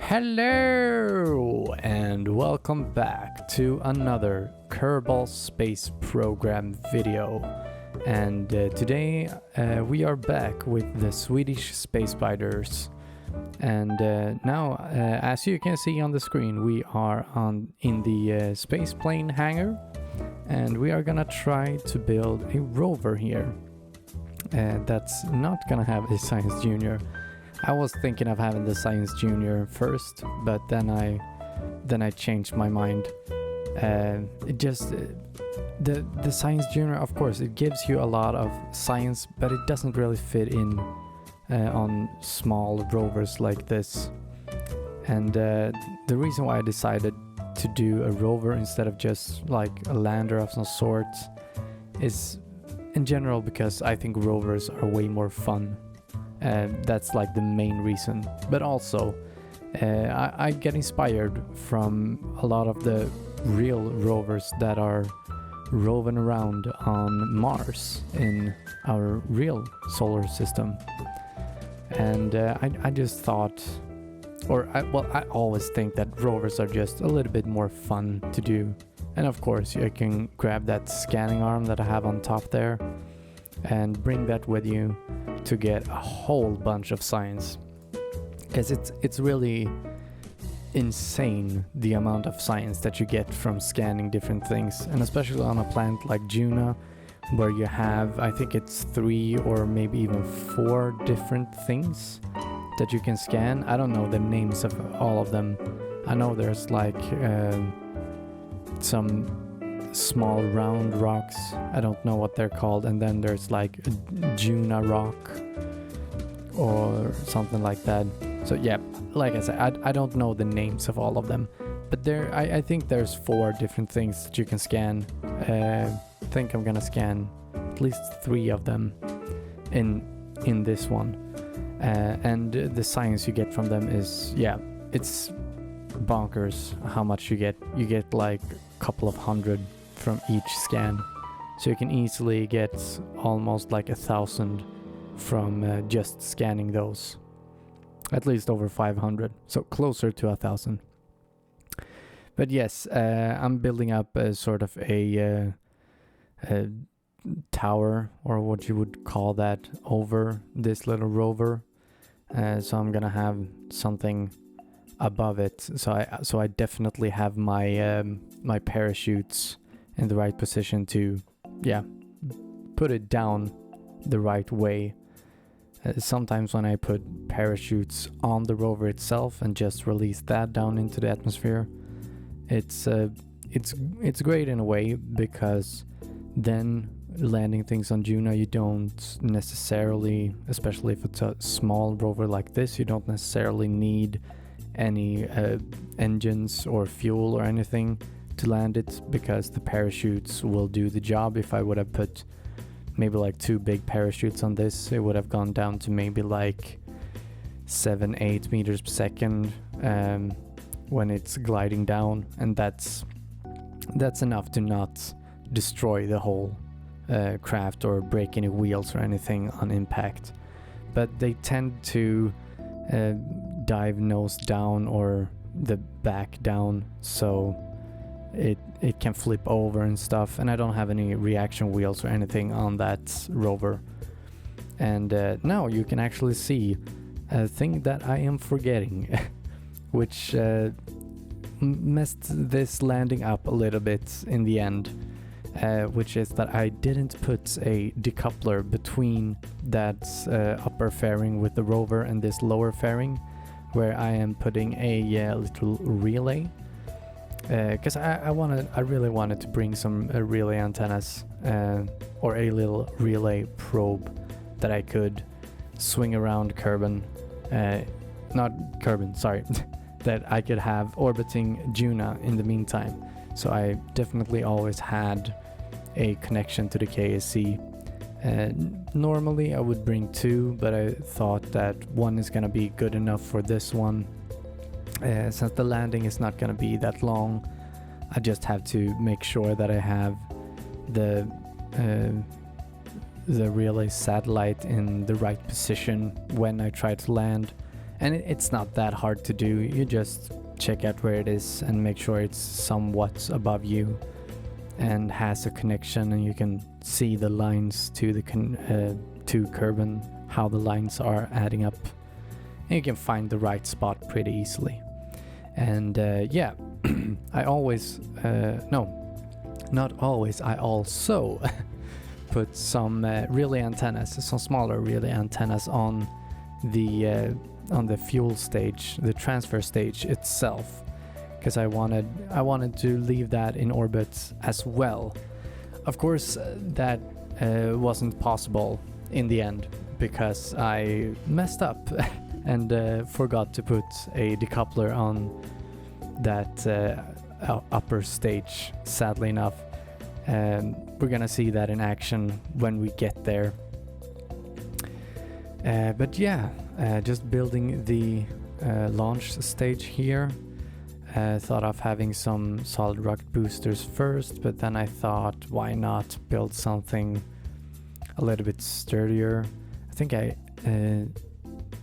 Hello and welcome back to another Kerbal Space Program video. And today we are back with the Swedish space spiders. And now, as you can see on the screen, we are in the space plane hangar, and we are gonna try to build a rover here. That's not gonna have a Science Junior. I was thinking of having the Science Junior first, but then I changed my mind. The Science Junior, of course, it gives you a lot of science, but it doesn't really fit in on small rovers like this. And the reason why I decided to do a rover instead of just like a lander of some sort is in general because I think rovers are way more fun. That's like the main reason, but also I get inspired from a lot of the real rovers that are roving around on Mars in our real solar system. And I just thought, I always think that rovers are just a little bit more fun to do. And of course you can grab that scanning arm that I have on top there and bring that with you to get a whole bunch of science, because it's really insane the amount of science that you get from scanning different things, and especially on a planet like Duna, where you have, I think it's 3 or maybe even 4 different things that you can scan. I don't know the names of all of them. I know there's like some small round rocks, I don't know what they're called, and then there's like a Duna rock or something like that. So yeah, like I said, I don't know the names of all of them, but I think there's 4 different things that you can scan. I think I'm gonna scan at least 3 of them in this one, and the science you get from them is, yeah, it's bonkers how much you get. You get like a couple of hundred from each scan, so you can easily get almost like 1,000 from just scanning those, at least over 500, so closer to 1,000. But yes, I'm building up a sort of a tower, or what you would call that, over this little rover. So I'm gonna have something above it, so I definitely have my my parachutes in the right position to, yeah, put it down the right way. Sometimes when I put parachutes on the rover itself and just release that down into the atmosphere, it's great in a way, because then landing things on Duna, you don't necessarily, especially if it's a small rover like this, you don't necessarily need any engines or fuel or anything to land it, because the parachutes will do the job. If I would have put maybe like 2 big parachutes on this, it would have gone down to maybe like 7-8 meters per second when it's gliding down, and that's enough to not destroy the whole craft or break any wheels or anything on impact. But they tend to dive nose down or the back down, so it can flip over and stuff, and I don't have any reaction wheels or anything on that rover. And now you can actually see a thing that I am forgetting which messed this landing up a little bit in the end, which is that I didn't put a decoupler between that upper fairing with the rover and this lower fairing, where I am putting a little relay. Because I really wanted to bring some relay antennas, or a little relay probe that I could swing around Kerbin, not Kerbin, sorry, that I could have orbiting Duna in the meantime. So I definitely always had a connection to the KSC. Normally I would bring 2, but I thought that 1 is gonna be good enough for this one. Since the landing is not going to be that long, I just have to make sure that I have the relay satellite in the right position when I try to land, And it's not that hard to do. You just check out where it is and make sure it's somewhat above you and has a connection, and you can see the lines to the to Kerbin, how the lines are adding up, and you can find the right spot pretty easily. And yeah, I always no, not always, I also put some relay antennas, some smaller relay antennas on the fuel stage, the transfer stage itself, because I wanted to leave that in orbit as well. Of course, that wasn't possible in the end because I messed up and forgot to put a decoupler on that upper stage, sadly enough. We're gonna see that in action when we get there. But yeah, just building the launch stage here. Thought of having some solid rocket boosters first, but then I thought, why not build something a little bit sturdier? I think I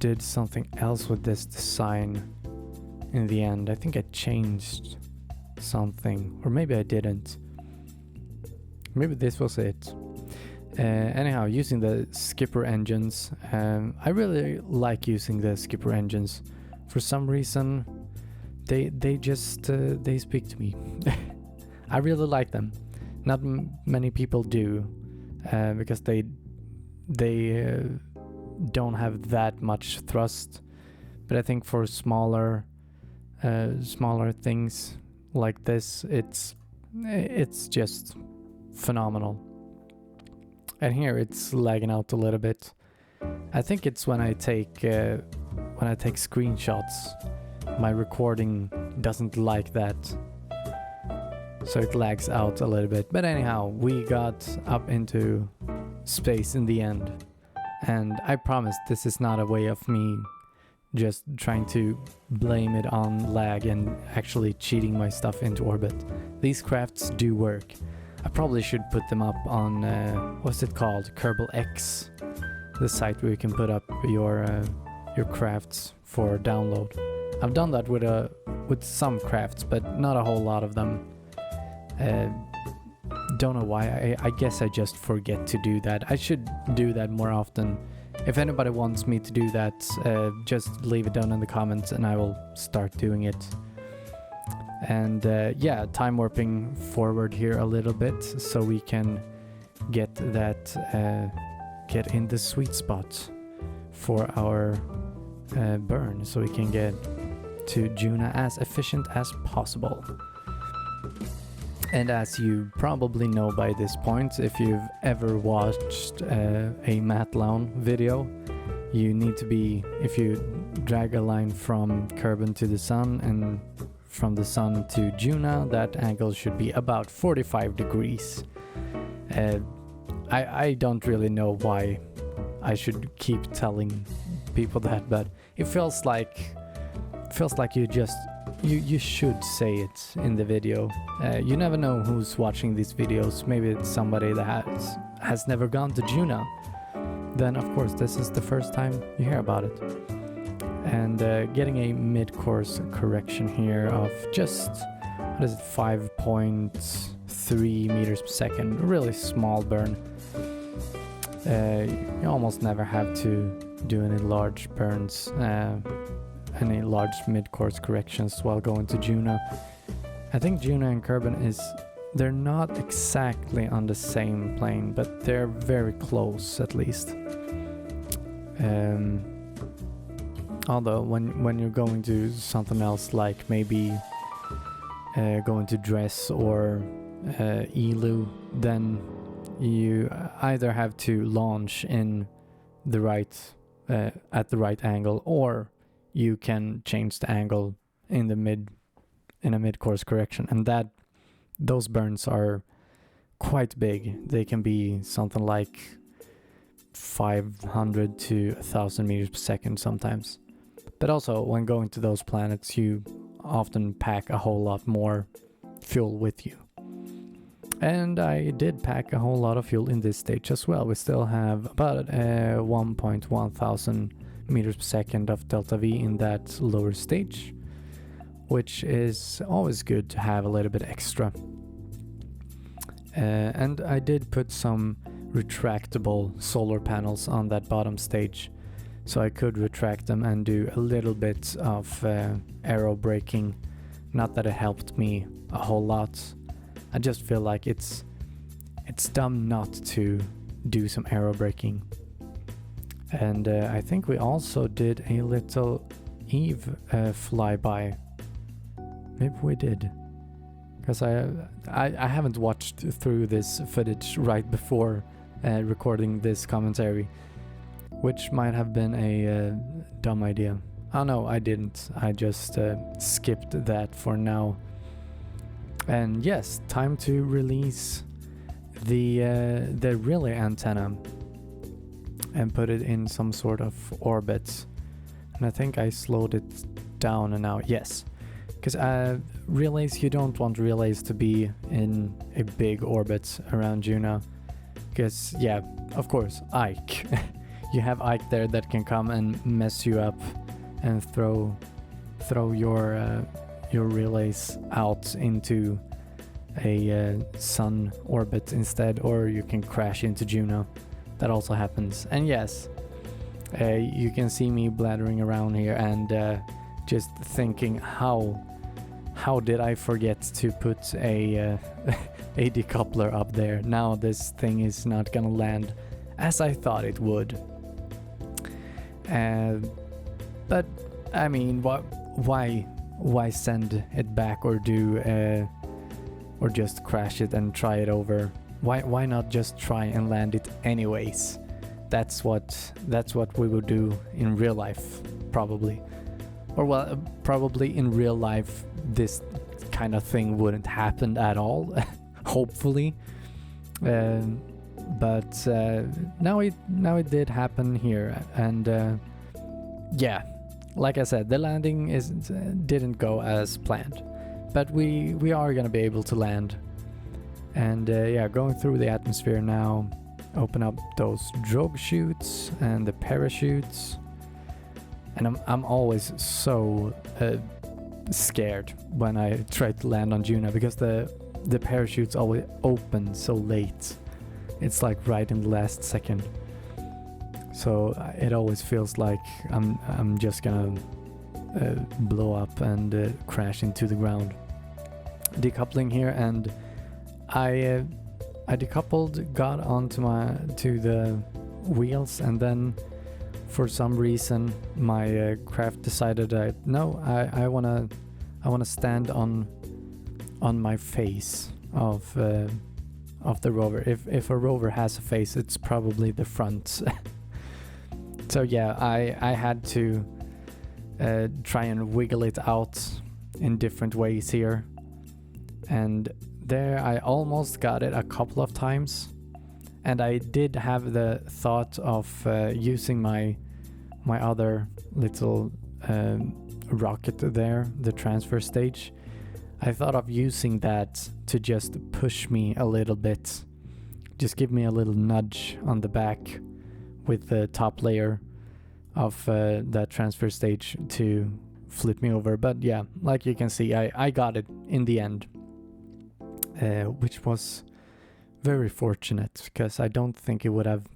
did something else with this design in the end. I think I changed something, or maybe I didn't. Maybe this was it. Anyhow, using the skipper engines, I really like using the skipper engines. For some reason, they just they speak to me. I really like them. Not many people do, because they don't have that much thrust. But I think for smaller things like this, it's just phenomenal. And here it's lagging out a little bit. I think it's when I take screenshots, my recording doesn't like that, so it lags out a little bit. But anyhow, we got up into space in the end, and I promise this is not a way of me just trying to blame it on lag and actually cheating my stuff into orbit. These crafts do work. I probably should put them up on what's it called, Kerbal X, the site where you can put up your crafts for download. I've done that with some crafts, but not a whole lot of them. Don't know why. I guess I just forget to do that. I should do that more often. If anybody wants me to do that, just leave it down in the comments and I will start doing it. And yeah, time warping forward here a little bit so we can get that get in the sweet spot for our burn, so we can get to Duna as efficient as possible. And as you probably know by this point, if you've ever watched a Matt Lown video, you need to be, if you drag a line from Kerbin to the sun and from the sun to Duna, that angle should be about 45 degrees. I don't really know why I should keep telling people that, but it feels like you should say it in the video. You never know who's watching these videos. Maybe it's somebody that has never gone to Duna. Then of course this is the first time you hear about it. And getting a mid-course correction here of just, what is it, 5.3 meters per second, a really small burn. You almost never have to do any large burns, any large mid-course corrections while going to Duna. I think Duna and Kerbin they're not exactly on the same plane, but they're very close at least. Although when you're going to something else, like maybe going to Dress or Elu, then you either have to launch in the right at the right angle, or you can change the angle in a mid-course correction, and those burns are quite big. They can be something like 500 to 1,000 meters per second sometimes. But also, when going to those planets, you often pack a whole lot more fuel with you. And I did pack a whole lot of fuel in this stage as well. We still have about 1,100 meters per second of delta V in that lower stage, which is always good to have a little bit extra. And I did put some retractable solar panels on that bottom stage, so I could retract them and do a little bit of aero braking. Not that it helped me a whole lot. I just feel like it's dumb not to do some aero braking. And I think we also did a little Eve flyby. Maybe we did, because I haven't watched through this footage right before recording this commentary, which might have been a dumb idea. Oh no, I didn't. I just skipped that for now. And yes, time to release the relay antenna and put it in some sort of orbit. And I think I slowed it down and now, yes. Because relays, you don't want relays to be in a big orbit around Duna. Because, yeah, of course, Ike. You have Ike there that can come and mess you up and throw your relays out into a sun orbit instead, or you can crash into Duna. That also happens. And yes, you can see me blathering around here and just thinking, how did I forget to put a decoupler up there? Now this thing is not gonna land as I thought it would. But I mean, why send it back or do or just crash it and try it over? Why not just try and land it anyways? That's what we would do in real life, probably. Or well, probably in real life this kind of thing wouldn't happen at all, hopefully. But now it did happen here, and yeah, like I said, the landing didn't go as planned, but we are gonna be able to land. And yeah, going through the atmosphere now, open up those drogue chutes and the parachutes. And I'm always so scared when I try to land on Duna, because the parachutes always open so late. It's like right in the last second. So it always feels like I'm just gonna blow up and crash into the ground. Decoupling here, and I decoupled, got onto to the wheels, and then for some reason my craft decided that no, I wanna stand on my face of the rover. If a rover has a face, it's probably the front. So yeah, I had to try and wiggle it out in different ways here, and there I almost got it a couple of times. And I did have the thought of using my other little rocket there, the transfer stage. I thought of using that to just push me a little bit, just give me a little nudge on the back with the top layer of that transfer stage to flip me over. But yeah, like you can see, I got it in the end, which was very fortunate, because I don't think it would have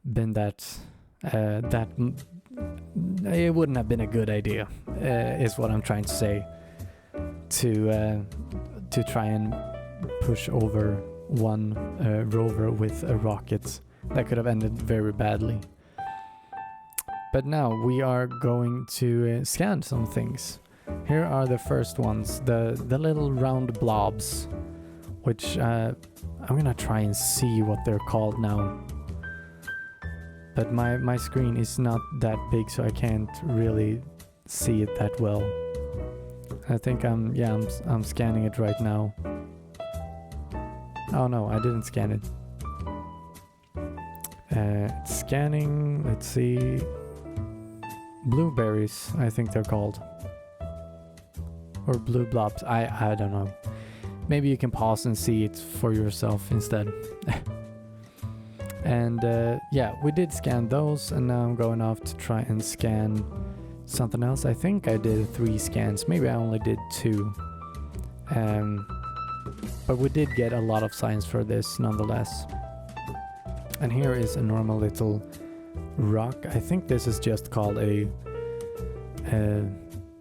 been it wouldn't have been a good idea, is what I'm trying to say, to try and push over one rover with a rocket. That could have ended very badly. But now we are going to scan some things. Here are the first ones, the little round blobs, which I'm gonna try and see what they're called now. But my screen is not that big, so I can't really see it that well. I think I'm scanning it right now. Oh no, I didn't scan it. It's scanning, let's see. Blueberries, I think they're called. Or blue blobs, I don't know. Maybe you can pause and see it for yourself instead. And yeah, we did scan those, and now I'm going off to try and scan something else. I think I did 3 scans, maybe I only did 2. But we did get a lot of science for this nonetheless. And here is a normal little rock. I think this is just called a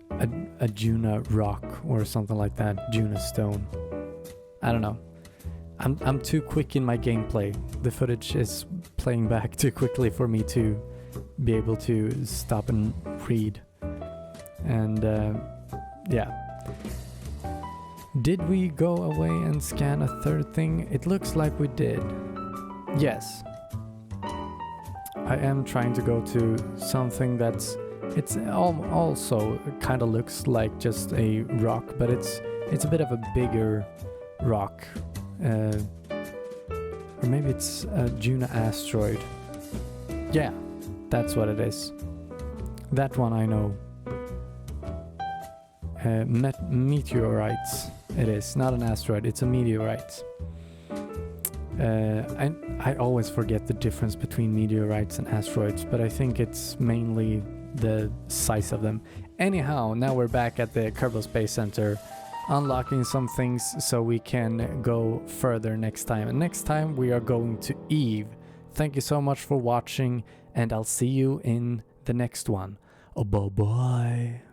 Duna rock or something like that. Duna stone. I don't know. I'm too quick in my gameplay. The footage is playing back too quickly for me to be able to stop and read. And yeah. Did we go away and scan a third thing? It looks like we did. Yes. I am trying to go to something that's... It's also kind of looks like just a rock, but it's a bit of a bigger rock. Or maybe it's a Duna asteroid. Yeah, that's what it is. That one I know. Meteorites. It is not an asteroid, it's a meteorite. I always forget the difference between meteorites and asteroids, but I think it's mainly the size of them. Anyhow, now we're back at the Kerbal Space Center, unlocking some things so we can go further next time. And next time we are going to Eve. Thank you so much for watching, and I'll see you in the next one. Oh, bye-bye.